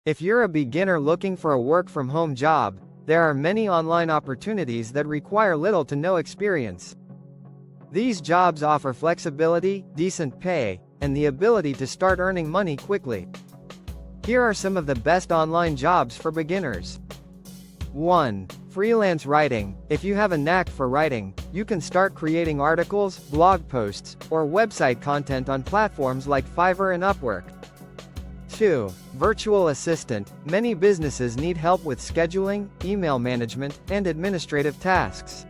If you're a beginner looking for a work-from-home job, there are many online opportunities that require little to no experience. These jobs offer flexibility, decent pay, and the ability to start earning money quickly. Here are some of the best online jobs for beginners. 1. Freelance writing. If you have a knack for writing, you can start creating articles, blog posts, or website content on platforms like Fiverr and Upwork. 2. Virtual assistant. Many businesses need help with scheduling, email management, and administrative tasks.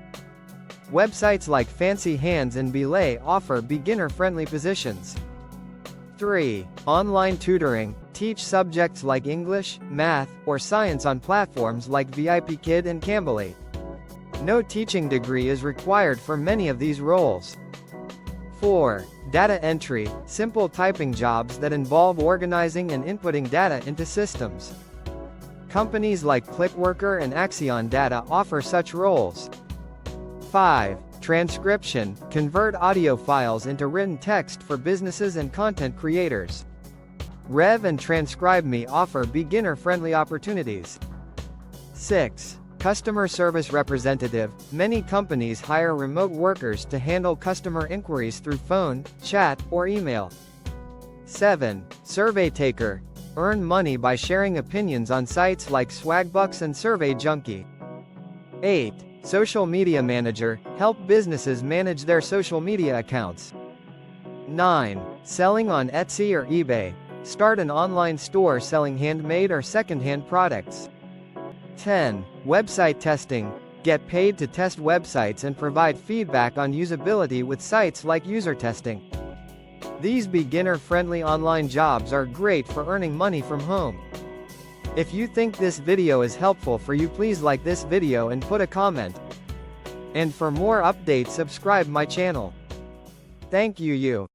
Websites like Fancy Hands and Belay offer beginner-friendly positions. 3. Online tutoring. Teach subjects like English, math, or science on platforms like VIPKid and Cambly. No teaching degree is required for many of these roles. 4. Data entry. Simple typing jobs that involve organizing and inputting data into systems. Companies like Clickworker and Axion Data offer such roles. 5. Transcription. Convert audio files into written text for businesses and content creators. Rev and TranscribeMe offer beginner-friendly opportunities. 6. Customer service representative. Many companies hire remote workers to handle customer inquiries through phone, chat, or email. 7. Survey taker. Earn money by sharing opinions on sites like Swagbucks and Survey Junkie. 8. Social media manager. Help businesses manage their social media accounts. 9. Selling on Etsy or eBay. Start an online store selling handmade or secondhand products. 10. Website testing. Get paid to test websites and provide feedback on usability with sites like User Testing. These beginner-friendly online jobs are great for earning money from home. If you think this video is helpful for you, please like this video and put a comment. And for more updates, subscribe my channel. Thank you.